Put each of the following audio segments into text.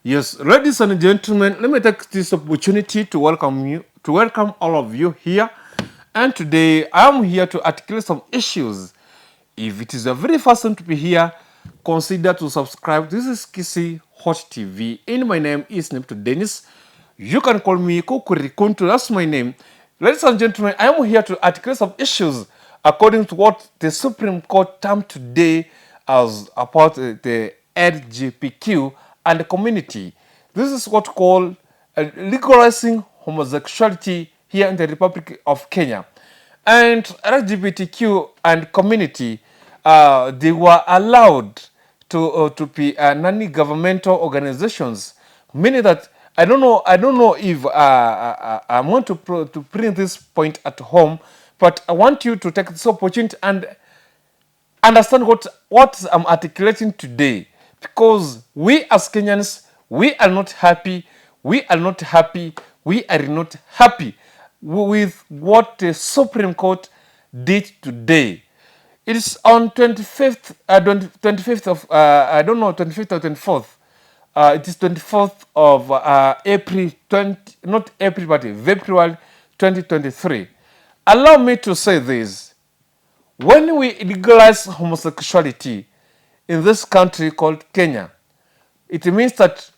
Yes, ladies and gentlemen, let me take this opportunity to welcome all of you here. And today I am here to articulate some issues. If it is your very first time to be here, consider to subscribe. This is Kisi Hot TV. And my name is named Dennis. You can call me Kokurikuntu, that's my name. Ladies and gentlemen, I am here to articulate some issues according to what the Supreme Court termed today as about the LGBTQ and the community. This is what called legalizing homosexuality here in the Republic of Kenya. And LGBTQ and community, they were allowed to be non-governmental organizations, meaning that I don't know if I want to bring this point at home, but I want you to take this opportunity and understand what I'm articulating today, because we as Kenyans, we are not happy. We are not happy. We are not happy with what the Supreme Court did today. It is on 25th, 25th of, I don't know, 25th or 24th. It is 24th of April 20, not April, but February 2023. Allow me to say this. When we legalize homosexuality in this country called Kenya, it means that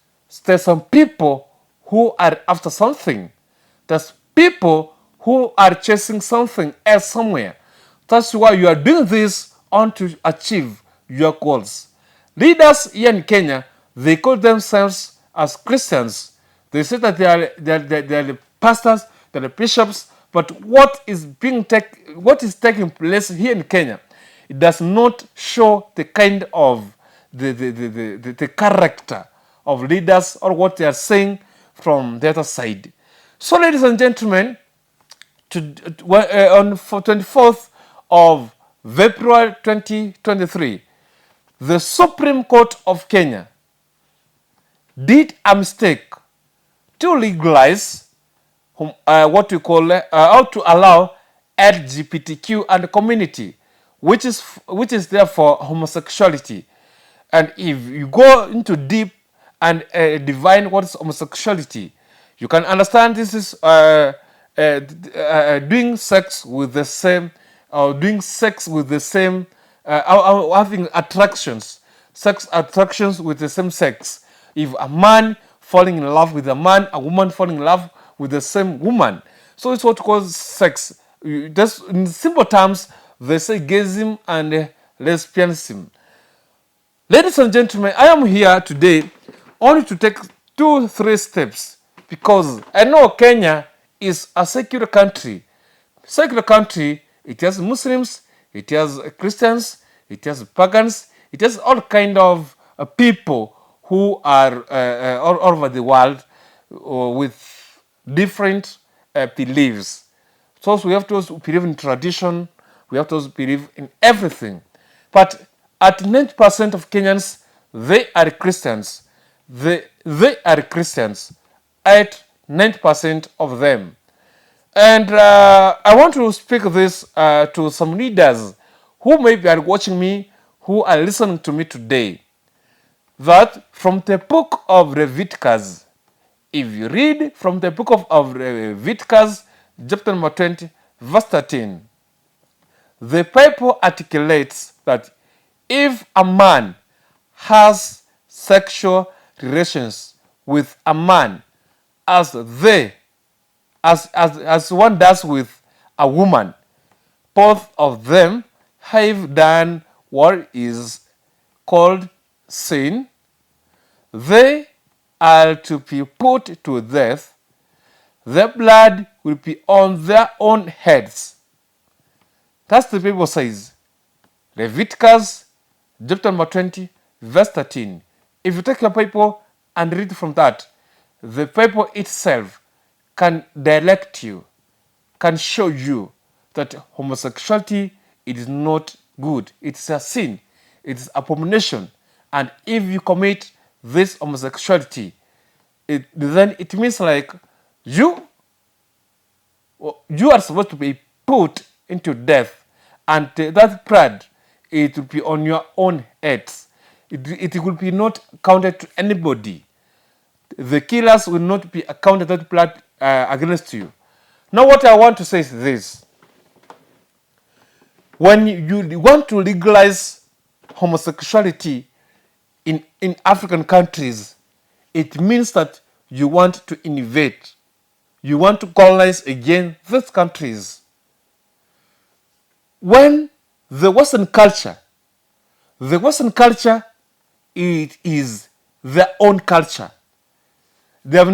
there's some people who are after something. There's people who are chasing something else somewhere. That's why you are doing this on to achieve your goals. Leaders here in Kenya, they call themselves as Christians. They say that they are the pastors, they are the bishops, but what is taking place here in Kenya, it does not show the kind of the character of leaders or what they are saying from the other side. So, ladies and gentlemen, on 24th of February 2023, the Supreme Court of Kenya did a mistake to legalize what we call or to allow LGBTQ and the community, which is therefore homosexuality. And if you go into deep and define what is homosexuality, you can understand this is doing sex with the same, having attractions, sex attractions with the same sex. If a man falling in love with a man, a woman falling in love with the same woman. So it's what causes sex. Just in simple terms, they say gayism and lesbianism. Ladies and gentlemen, I am here today only to take 2-3 steps, because I know Kenya is a secular country. Secular country, it has Muslims, it has Christians, it has pagans, it has all kind of people who are all over the world with different beliefs. So we have to believe in tradition, we have to believe in everything. But at 90% of Kenyans, they are Christians. They are Christians at 90% of them. And I want to speak this to some leaders who maybe are watching me, who are listening to me today, that from the book of Leviticus, if you read from the book of Leviticus, chapter number 20, verse 13, the Bible articulates that if a man has sexual relations with a man as one does with a woman, both of them have done what is called sin. They are to be put to death. The blood will be on their own heads. That's the Bible says. Leviticus chapter number 20, verse 13. If you take your Bible and read from that, the Bible itself can direct you, can show you that homosexuality, it is not good. It's a sin. It's abomination. And if you commit this homosexuality, then it means like you are supposed to be put into death, and that blood, it will be on your own heads. It will be not counted to anybody. the killers will not be accounted against you. Now, what I want to say is this. When you want to legalize homosexuality in African countries, it means that you want to invade. You want to colonize again these countries. When the Western culture, it is their own culture. They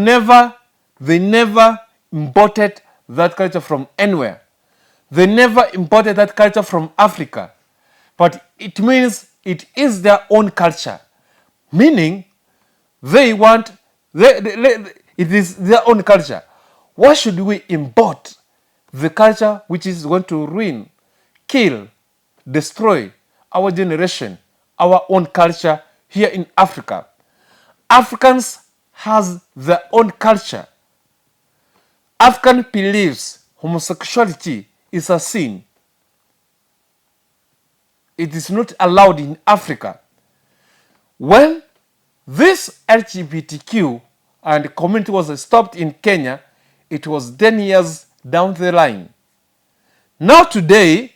never imported that culture from anywhere. They never imported that culture from Africa. But it means it is their own culture. Meaning, it is their own culture. Why should we import the culture which is going to ruin, kill, destroy our generation, our own culture here in Africa? Africans has their own culture. African believes homosexuality is a sin. It is not allowed in Africa. When this LGBTQ and community was stopped in Kenya, it was 10 years down the line. Now today,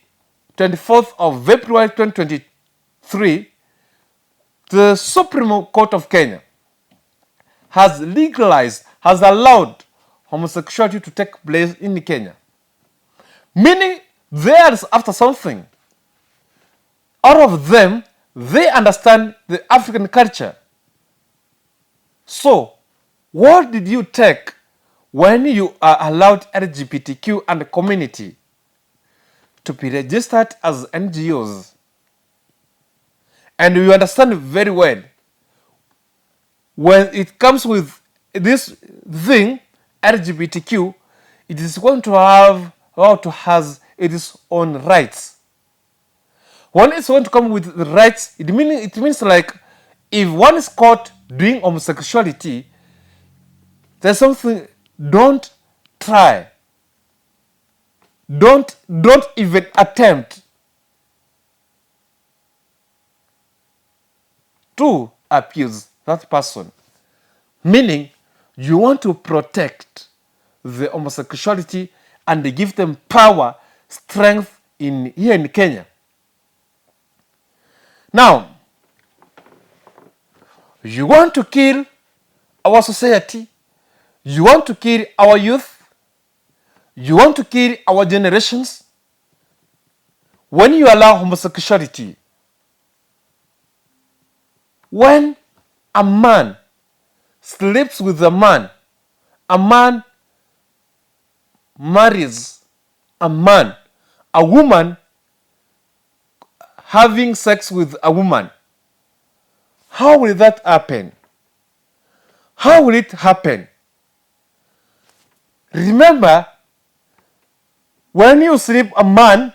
24th of February 2023, the Supreme Court of Kenya has allowed homosexuality to take place in Kenya. Meaning they are after something. All of them, they understand the African culture. So, what did you take when you are allowed LGBTQ and the community to be registered as NGOs? And you understand very well, when it comes with this thing, LGBTQ, it is going to have has its own rights. When it's going to come with the rights, it means like if one is caught doing homosexuality, there's something. Don't try. Don't even attempt to abuse that person. Meaning, you want to protect the homosexuality and give them power, strength here in Kenya. Now, you want to kill our society, you want to kill our youth, you want to kill our generations. When you allow homosexuality, when a man sleeps with a man marries a man, a woman having sex with a woman, how will that happen? How will it happen? Remember, when you sleep a man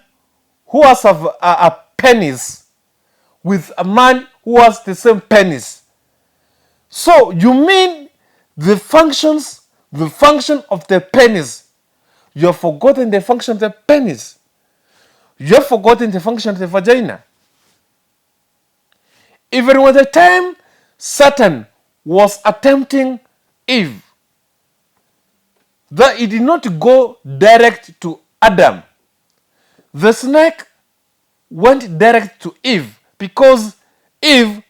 who has a penis with a man who has the same penis, so you mean the function of the penis, you have forgotten the function of the penis. You have forgotten the function of the vagina. Even when the time Satan was attempting Eve, that it did not go direct to Adam. The snake went direct to Eve because Eve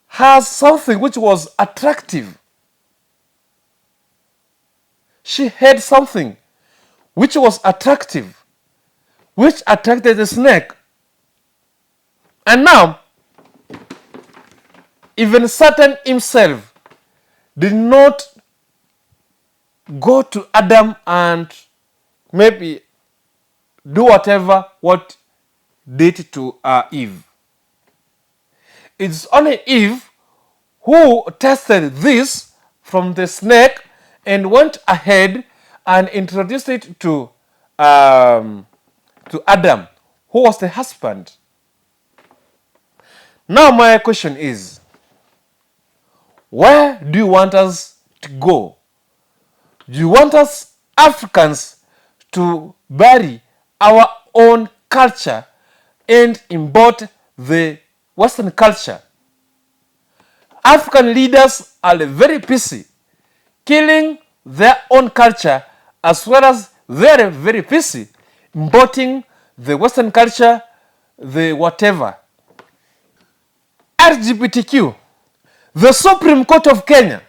has something which was attractive. She had something which was attractive, which attracted the snake. And now, even Satan himself did not go to Adam and maybe do what did to Eve. It's only Eve who tested this from the snake and went ahead and introduced it to Adam, who was the husband. Now my question is, where do you want us to go? Do you want us Africans to bury our own culture and import the Western culture? African leaders are very busy killing their own culture, as well as they're very busy importing the Western culture, the whatever. LGBTQ, the Supreme Court of Kenya,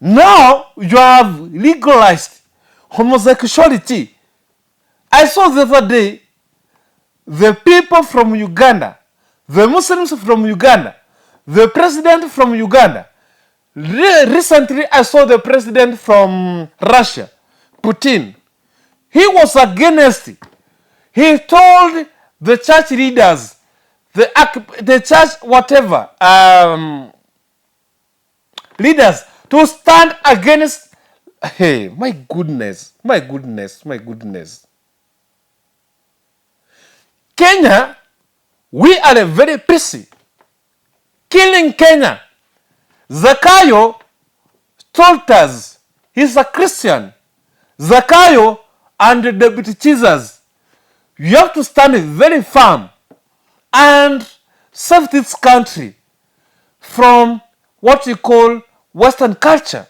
now you have legalized homosexuality. I saw the other day the people from Uganda, the Muslims from Uganda, the president from Uganda. Recently, I saw the president from Russia, Putin. He was against it. He told the church leaders, the church whatever, leaders to stand against. Hey, my goodness, my goodness, my goodness. Kenya, we are very busy killing Kenya. Zakayo told us he's a Christian. Zakayo and the Deputy Jesus, you have to stand very firm and save this country from what you call Western culture.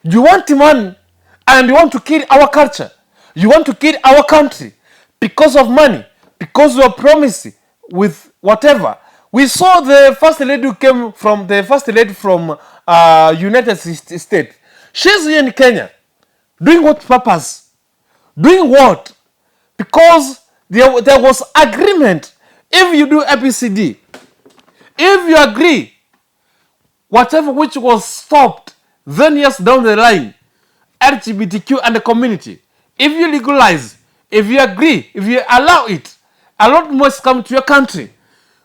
You want money and you want to kill our culture. You want to kill our country because of money, because you are promising with whatever. We saw the first lady who came from United States. She's here in Kenya. Doing what purpose? Doing what? Because there was agreement. If you do ABCD, if you agree, whatever which was stopped, then years down the line, LGBTQ and the community, if you legalize, if you agree, if you allow it, a lot more is coming to your country.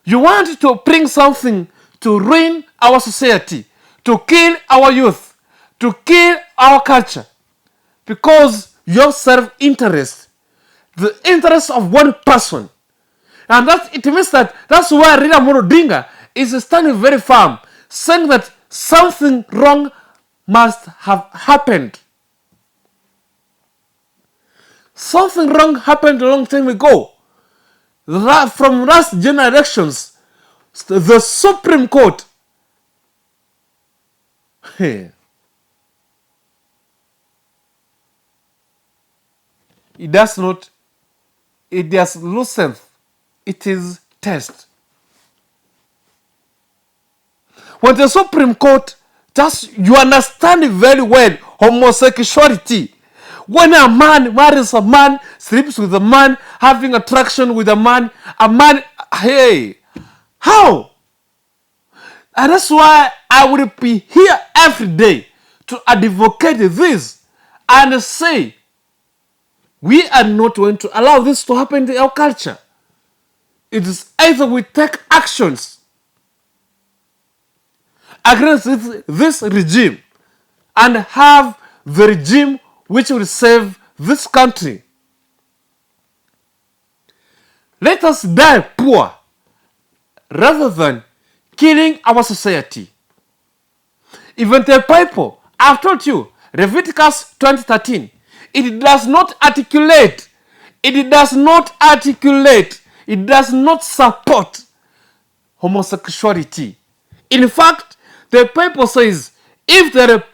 You want to bring something to ruin our society, to kill our youth, to kill our culture, because your self-interest, the interest of one person. And it means that's why Rina Morodinga is standing very firm, saying that something wrong must have happened. Something wrong happened a long time ago. From last generations, the Supreme Court, it does loosened it is test. When the Supreme Court, you understand very well homosexuality. When a man marries a man, sleeps with a man, having attraction with a man, hey, how? And that's why I will be here every day to advocate this and say, we are not going to allow this to happen in our culture. It is either we take actions against this regime and have the regime which will save this country. Let us die poor rather than killing our society. Even the Bible, I've told you, Leviticus 20:13, it does not articulate, it does not support homosexuality. In fact, the Bible says if they are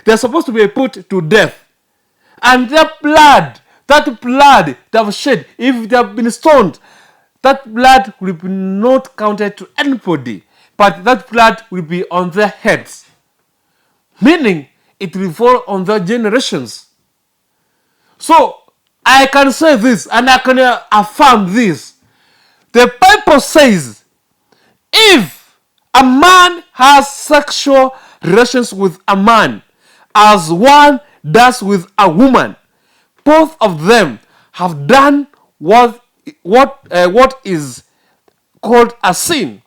they're supposed to be put to death, and that blood they have shed, if they have been stoned, that blood will be not counted to anybody, but that blood will be on their heads, meaning it will fall on their generations. So I can say this and I can affirm this. The Bible says if a man has sexual relations with a man as one does with a woman, both of them have done what is called a sin.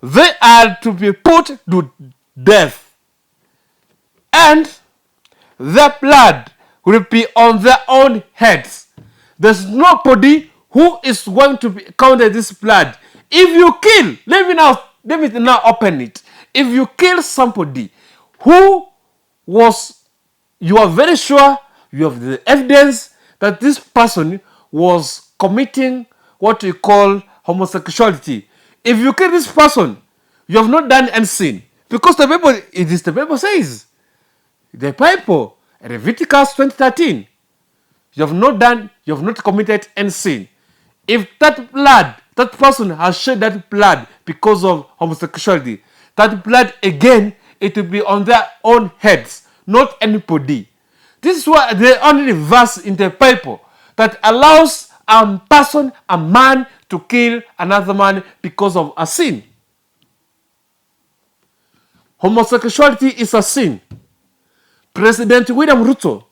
They are to be put to death, and their blood will be on their own heads. There's nobody who is going to be counted this blood. If you kill, let me now open it. If you kill somebody who was, you are very sure, you have the evidence that this person was committing what we call homosexuality, If you kill this person, you have not done any sin. Because the Bible, it is the Bible says, the Bible, Leviticus 20:13, you have not committed any sin. If that blood, that person has shed that blood because of homosexuality, that blood again, it will be on their own heads, not anybody. This is why the only verse in the Bible that allows a person, a man, to kill another man because of a sin. Homosexuality is a sin. President William Ruto,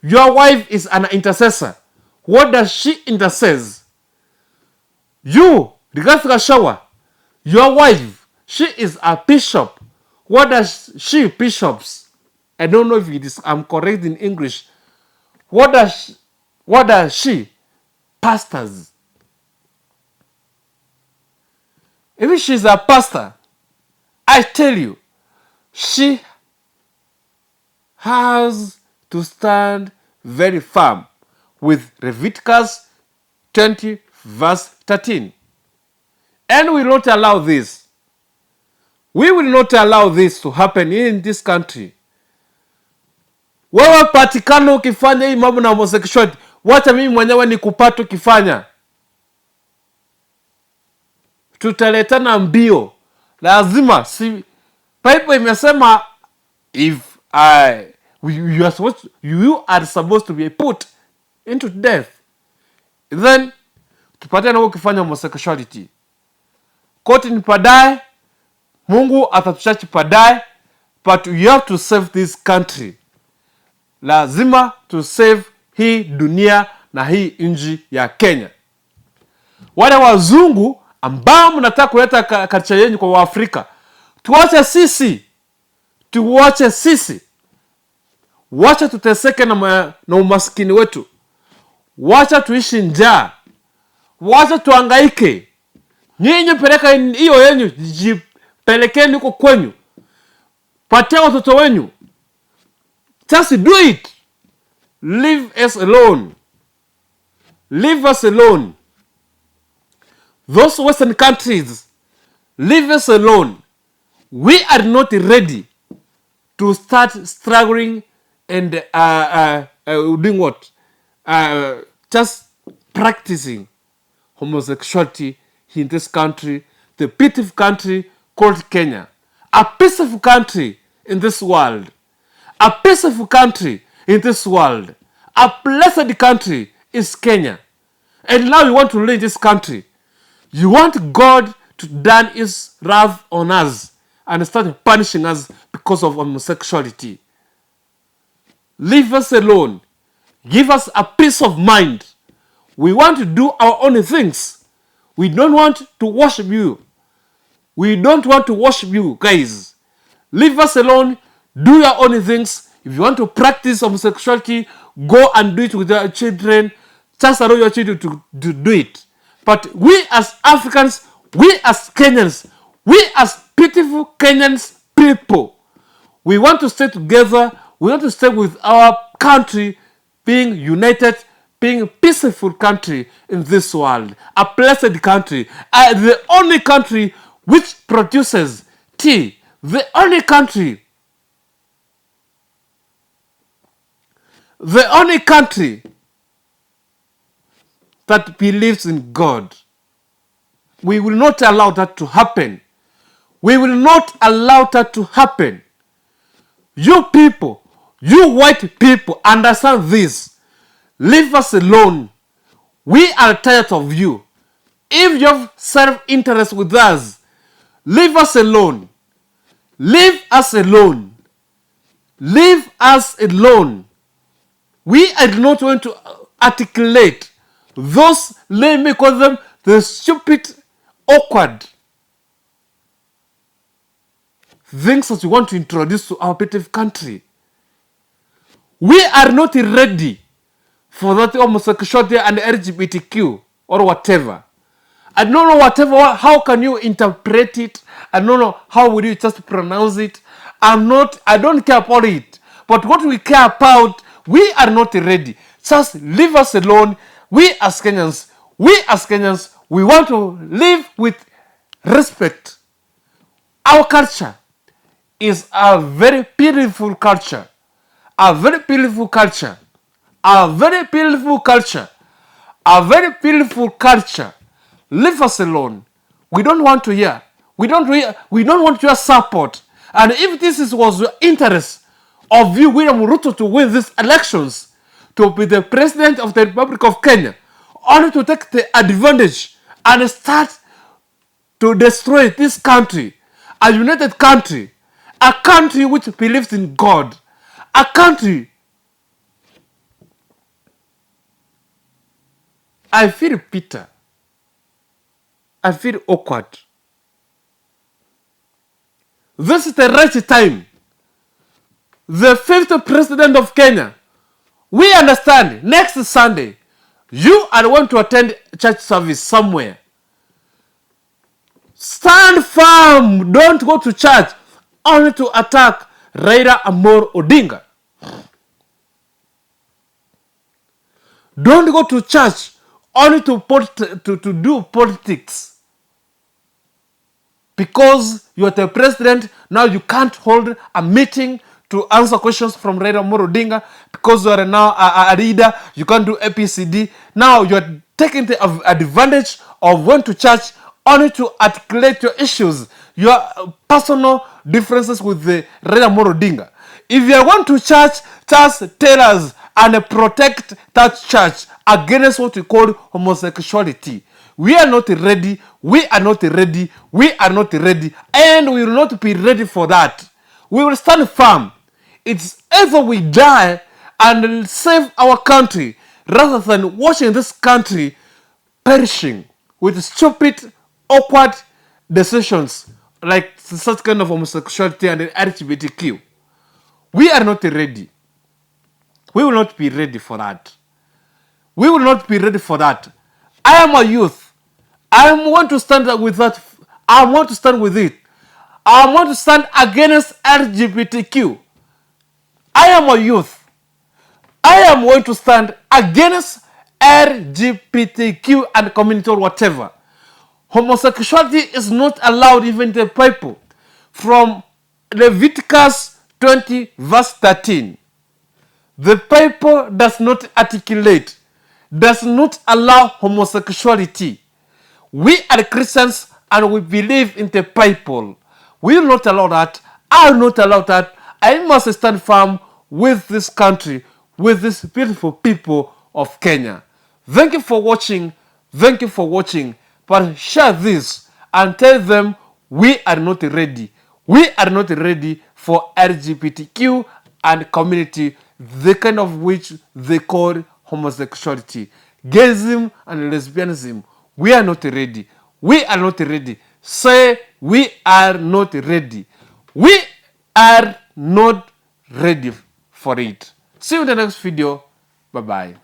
your wife is an intercessor. What does she intercess? You, Rigathi Gachagua, your wife, she is a bishop. What does she, bishops? I don't know if it is, I'm correct in English. What does she, pastors? If she's a pastor, I tell you, she has to stand very firm with Leviticus 20 verse 13. And we will not allow this. We will not allow this to happen in this country. Wewe patikano ukifanya hii mambo na homosexuality, wacha mimi mwenyewe nikupata ukifanya. Tutaletana mbio. Lazima, si Bible imesema if you are supposed to be put into death, then tupatane na ukifanya homosexuality. Koti ni padaye, Mungu atatuchachi padaye, but you have to save this country. Lazima to save hii dunia na hii nchi ya Kenya. Wale wazungu ambao mnataka kuleta culture yenu kwa Waafrika, tuache sisi. Wacha tuteseke na umaskini wetu. Wacha tuishi njaa. Wacha tuhangaike. Nyinyi peleka hiyo yenu, jipelekeni huko kwenyu. Patia watoto wenu. Just do it. Leave us alone. Leave us alone. Those Western countries, leave us alone. We are not ready to start struggling and doing what? Just practicing homosexuality in this country, the beautiful country called Kenya. A peaceful country in this world. A peaceful country in this world. A blessed country is Kenya. And now you want to leave this country. You want God to turn his wrath on us and start punishing us because of homosexuality. Leave us alone. Give us a peace of mind. We want to do our own things. We don't want to worship you. We don't want to worship you, guys. Leave us alone. Do your own things. If you want to practice homosexuality, go and do it with your children. Just allow your children to do it. But we as Africans, we as Kenyans, we as beautiful Kenyans people, we want to stay together. We want to stay with our country being united, being a peaceful country in this world. A blessed country. The only country which produces tea. The only country that believes in God. We will not allow that to happen. We will not allow that to happen. You people, you white people, understand this. Leave us alone. We are tired of you. If you have self-interest with us, leave us alone. Leave us alone. Leave us alone. We are not going to articulate those, let me call them the stupid, awkward things that you want to introduce to our beautiful country. We are not ready for that homosexuality and LGBTQ or whatever. I don't know whatever, how can you interpret it? I don't know how would you just pronounce it. I don't care about it. But what we care about, we are not ready. Just leave us alone. We as Kenyans, we want to live with respect. Our culture is a very beautiful culture. A very beautiful culture. A very beautiful culture. A very beautiful culture. Leave us alone. We don't want to hear. We don't want your support. And if was your interest of you, William Ruto, to win these elections, to be the president of the Republic of Kenya, only to take the advantage and start to destroy this country, a united country, a country which believes in God, a country. I feel bitter. I feel awkward. This is the right time. The 5th president of Kenya, we understand next Sunday, you are going to attend church service somewhere. Stand firm. Don't go to church only to attack Raila Amolo Odinga. Don't go to church only to do politics. Because you are the president, now you can't hold a meeting to answer questions from Raila Amolo Odinga. Because you are now a leader, you can't do APCD. Now you are taking the advantage of going to church only to articulate your issues, your personal differences with the Raila Amolo Odinga. If you are going to church, just tell us and protect that church against what we call homosexuality. We are not ready. We are not ready. We are not ready. And we will not be ready for that. We will stand firm. It's either we die and save our country rather than watching this country perishing with stupid, awkward decisions like such kind of homosexuality and LGBTQ. We are not ready. We will not be ready for that. We will not be ready for that. I am a youth. I want to stand with that. I want to stand with it. I want to stand against LGBTQ. I am a youth. I am going to stand against LGBTQ and community or whatever. Homosexuality is not allowed even in the Bible. From Leviticus 20 verse 13. The Bible does not articulate, does not allow homosexuality. We are Christians and we believe in the Bible. We will not allow that. I will not allow that. I must stand firm with this country, with these beautiful people of Kenya. Thank you for watching. Thank you for watching. But share this and tell them we are not ready. We are not ready for LGBTQ and community, the kind of which they call homosexuality, gayism and lesbianism. We are not ready. We are not ready. Say we are not ready. We are not ready for it. See you in the next video. Bye-bye.